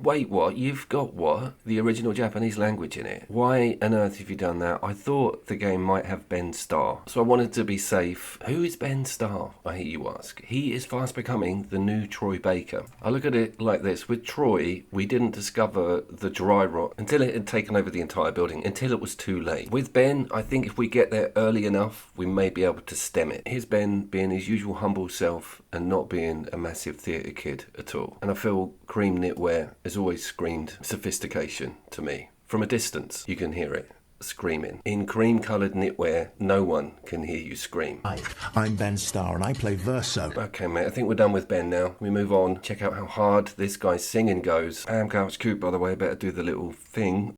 Wait, what? You've got what? The original Japanese language in it? Why on earth have you done that? I thought the game might have Ben Starr, so I wanted to be safe. Who is Ben Starr, I hear you ask? He is fast becoming the new Troy Baker. I look at it like this. With Troy, we didn't discover the dry rot until it had taken over the entire building, until it was too late. With Ben, I think if we get there early enough, we may be able to stem it. Here's Ben being his usual humble self and not being a massive theatre kid at all. And I feel Cream Knitwear has always screamed sophistication to me. From a distance, you can hear it screaming. In cream-coloured knitwear, no one can hear you scream. Hi, I'm Ben Starr and I play Verso. Okay, mate, I think we're done with Ben now. We move on. Check out how hard this guy's singing goes. Couch Coop, by the way, better do the little thing.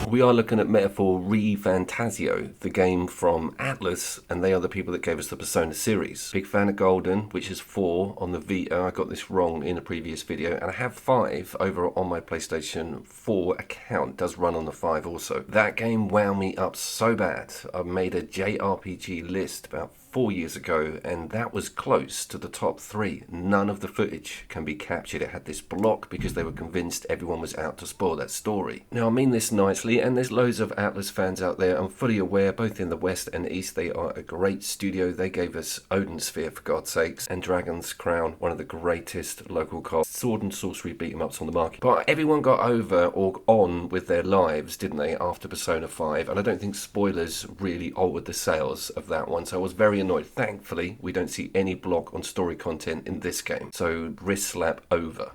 We are looking at metaphor ReFantazio, the game from Atlus, and they are the people that gave us the Persona series. Big fan of Golden, which is 4 on the Vita. I got this wrong in a previous video, and I have 5 over on my PlayStation 4 account. It does run on the 5 also. That game wound me up so bad. I made a JRPG list about 4 years ago, and that was close to the top 3. None of the footage can be captured. It had this block because they were convinced everyone was out to spoil that story. Now, I mean this nicely, and there's loads of Atlus fans out there. I'm fully aware, both in the West and East, they are a great studio. They gave us Odin's Sphere, for God's sakes, and Dragon's Crown, one of the greatest local sword and sorcery beat-em-ups on the market. But everyone got over or on with their lives, didn't they, after Persona 5? And I don't think spoilers really altered the sales of that one, so I was very annoyed. Thankfully, we don't see any block on story content in this game, so wrist slap over.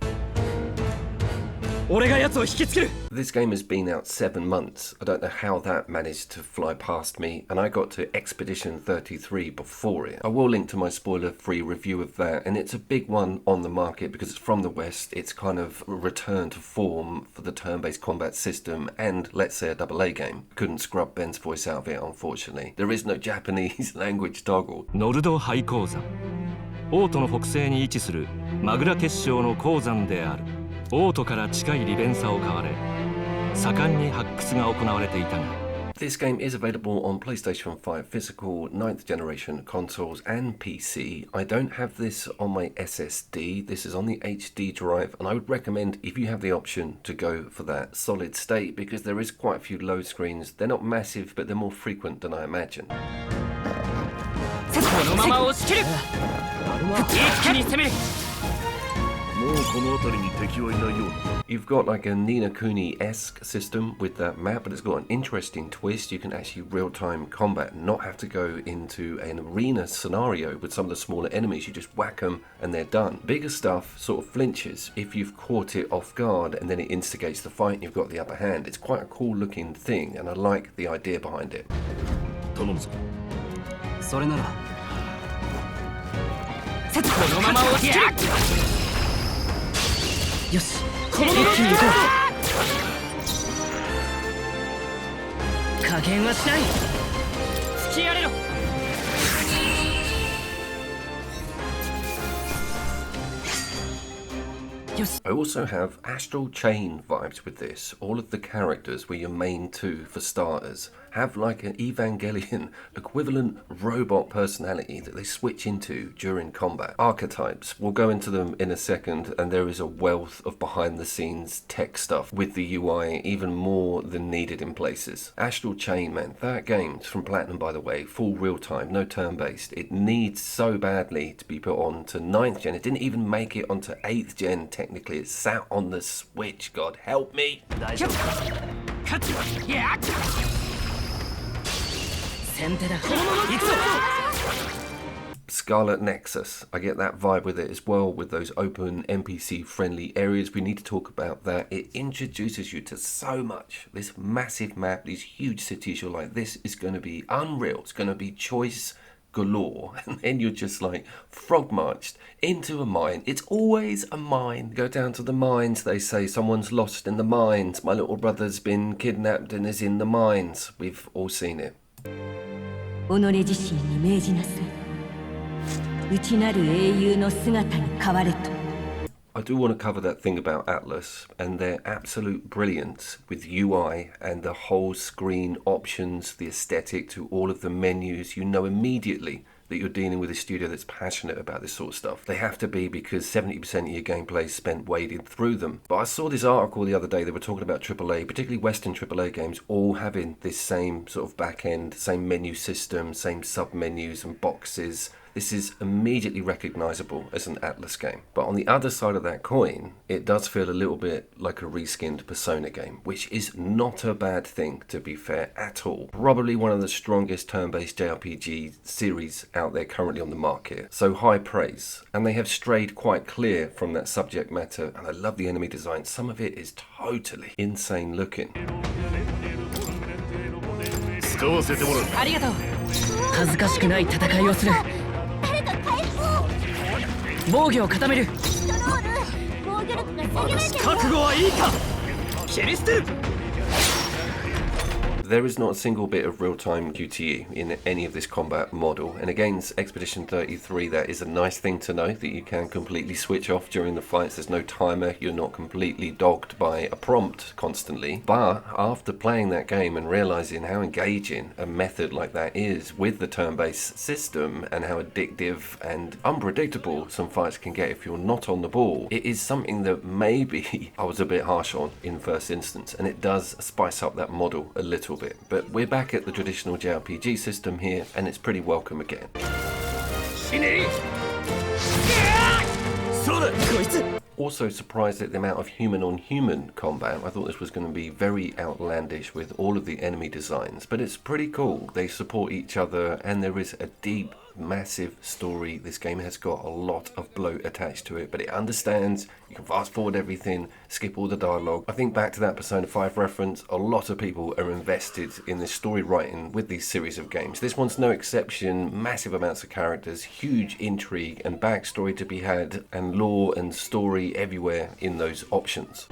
This game has been out 7 months. I don't know how that managed to fly past me, and I got to Expedition 33 before it. I will link to my spoiler-free review of that, and it's a big one on the market because it's from the West. It's kind of a return to form for the turn-based combat system and, let's say, a AA game. Couldn't scrub Ben's voice out of it, unfortunately. There is no Japanese language toggle. ノルド廃鉱山オートの北西に位置するマグラ結晶の鉱山であるオートから近い利便さを買われ盛んに発掘が行われていたが This game is available on PlayStation 5 physical 9th generation consoles and PC. I don't have this on my SSD, this is on the HD drive, and I would recommend, if you have the option, to go for that solid state because there is quite a few load screens. They're not massive, but they're more frequent than I imagine. You've got like a Ni no Kuni-esque system with that map, but it's got an interesting twist. You can actually real-time combat, not have to go into an arena scenario with some of the smaller enemies. You just whack them and they're done. Bigger stuff sort of flinches if you've caught it off guard, and then it instigates the fight and you've got the upper hand. It's quite a cool looking thing, and I like the idea behind it. それならこのまま落ちるよしこのまま一気に行こう加減はしない付き合えろ I also have Astral Chain vibes with this. All of the characters were your main 2 for starters. Have like an Evangelion equivalent robot personality that they switch into during combat. Archetypes, we'll go into them in a second, and there is a wealth of behind the scenes tech stuff with the UI, even more than needed in places. Astral Chain, man, that game, from Platinum by the way, full real time, no turn based. It needs so badly to be put on to 9th gen. It didn't even make it onto 8th gen technically. It sat on the Switch, God help me. Scarlet Nexus, I get that vibe with it as well, with those open NPC friendly areas. We need to talk about that. It introduces you to so much. This massive map, these huge cities, you're like, this is going to be unreal. It's going to be choice galore, and then you're just like frog marched into a mine. It's always a mine. Go down to the mines, they say. Someone's lost in the mines. My little brother's been kidnapped and is in the mines. We've all seen it. 内なる英雄の姿に変われと。 I do want to cover that thing about Atlus and their absolute brilliance with UI and the whole screen options, the aesthetic to all of the menus. You know immediately that you're dealing with a studio that's passionate about this sort of stuff. They have to be, because 70% of your gameplay is spent wading through them. But I saw this article the other day, they were talking about AAA, particularly Western AAA games, all having this same sort of back end, same menu system, same sub-menus and boxes. This is immediately recognizable as an Atlus game. But on the other side of that coin, it does feel a little bit like a reskinned Persona game, which is not a bad thing, to be fair, at all. Probably one of the strongest turn-based JRPG series out there currently on the market. So high praise. And they have strayed quite clear from that subject matter, and I love the enemy design. Some of it is totally insane looking. 使わせてもらう。ありがとう。恥ずかしくない戦いをする。防御を固める。覚悟はいいか。切り捨てる。 There is not a single bit of real-time QTE in any of this combat model, and against Expedition 33 that is a nice thing to know, that you can completely switch off during the fights. There's no timer, you're not completely dogged by a prompt constantly. But after playing that game and realizing how engaging a method like that is with the turn-based system and how addictive and unpredictable some fights can get if you're not on the ball, it is something that maybe I was a bit harsh on in first instance, and it does spice up that model a little bit. But we're back at the traditional JRPG system here, and it's pretty welcome again. Also surprised at the amount of human-on-human combat. I thought this was going to be very outlandish with all of the enemy designs, but it's pretty cool. They support each other, and there is a deep, massive story. This game has got a lot of bloat attached to it, but it understands you can fast forward everything, skip all the dialogue. I think back to that Persona 5 reference, a lot of people are invested in this story writing with these series of games. This one's no exception. Massive amounts of characters, huge intrigue and backstory to be had, and lore and story everywhere in those options.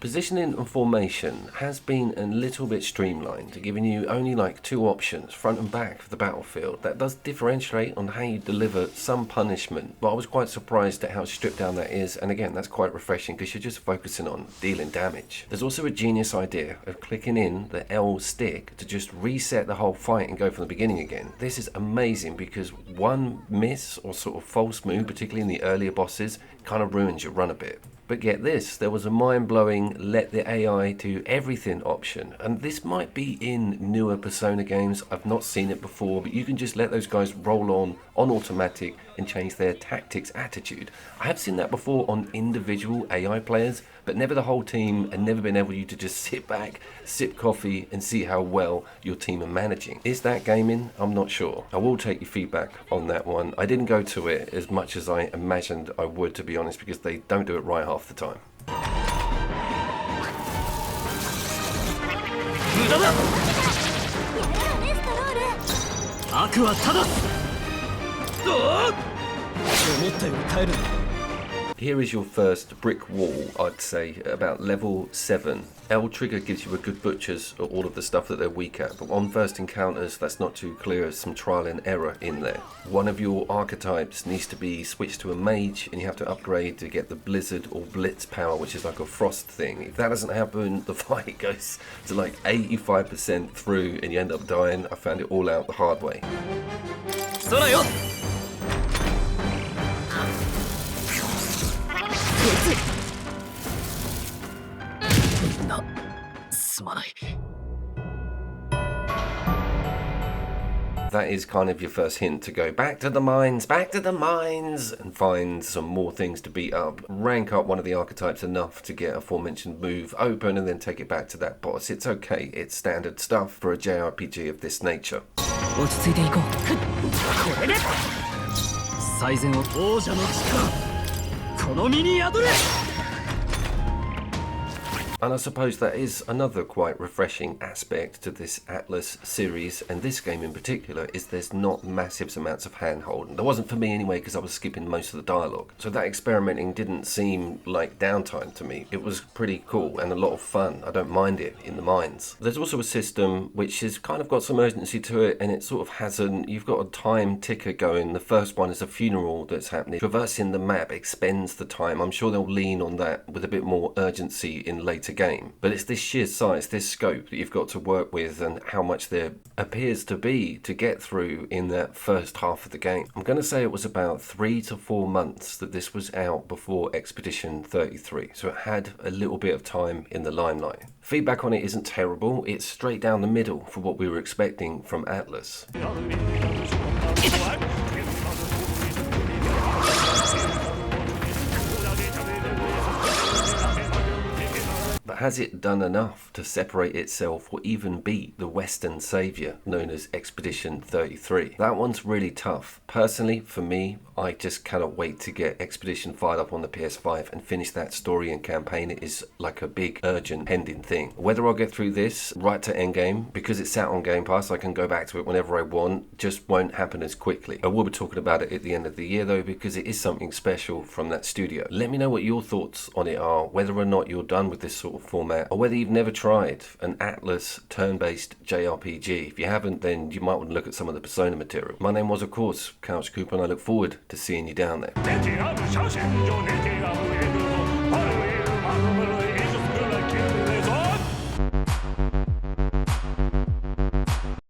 Positioning and formation has been a little bit streamlined, giving you only like 2 options, front and back for the battlefield. That does differentiate on how you deliver some punishment, but I was quite surprised at how stripped down that is, and again, that's quite refreshing because you're just focusing on dealing damage. There's also a genius idea of clicking in the L stick to just reset the whole fight and go from the beginning again. This is amazing because one miss or sort of false move, particularly in the earlier bosses, kind of ruins your run a bit. But get this, there was a mind-blowing let the AI do everything option, and this might be in newer Persona games. I've not seen it before, but you can just let those guys roll on automatic and change their tactics attitude. I have seen that before on individual AI players, but never the whole team, and never been able to just sit back, sip coffee and see how well your team are managing. Is that gaming? I'm not sure. I will take your feedback on that one. I didn't go to it as much as I imagined I would, to be honest, because they don't do it right half the time. Here is your first brick wall, I'd say, about level 7. L trigger gives you a good butcher's at all of the stuff that they're weak at, but on first encounters that's not too clear, there's some trial and error in there. One of your archetypes needs to be switched to a mage, and you have to upgrade to get the blizzard or blitz power, which is like a frost thing. If that doesn't happen, the fight goes to like 85% through and you end up dying. I found it all out the hard way. That is kind of your first hint to go back to the mines, and find some more things to beat up. Rank up one of the archetypes enough to get aforementioned move open and then take it back to that boss. It's okay, it's standard stuff for a JRPG of this nature. And I suppose that is another quite refreshing aspect to this Atlus series, and this game in particular, is there's not massive amounts of hand-holding. There wasn't for me anyway, because I was skipping most of the dialogue. So that experimenting didn't seem like downtime to me. It was pretty cool and a lot of fun. I don't mind it in the mines. There's also a system which has kind of got some urgency to it, and it sort of hasn't. You've got a time ticker going. The first one is a funeral that's happening. Traversing the map expends the time. I'm sure they'll lean on that with a bit more urgency in later game. But it's this sheer size, this scope that you've got to work with, and how much there appears to be to get through in that first half of the game. I'm going to say it was about 3 to 4 months that this was out before Expedition 33, so it had a little bit of time in the limelight. Feedback on it isn't terrible. It's straight down the middle for what we were expecting from Atlus. But has it done enough to separate itself or even beat the Western saviour known as Expedition 33? That one's really tough. Personally, for me, I just cannot wait to get Expedition fired up on the PS5 and finish that story and campaign. It is like a big, urgent, pending thing. Whether I'll get through this right to endgame, because it's sat on Game Pass, I can go back to it whenever I want, just won't happen as quickly. I will be talking about it at the end of the year though, because it is something special from that studio. Let me know what your thoughts on it are, whether or not you're done with this sort of format, or whether you've never tried an Atlus turn-based JRPG. If you haven't, then you might want to look at some of the Persona material. My name was, of course, Couch Cooper, and I look forward to seeing you down there.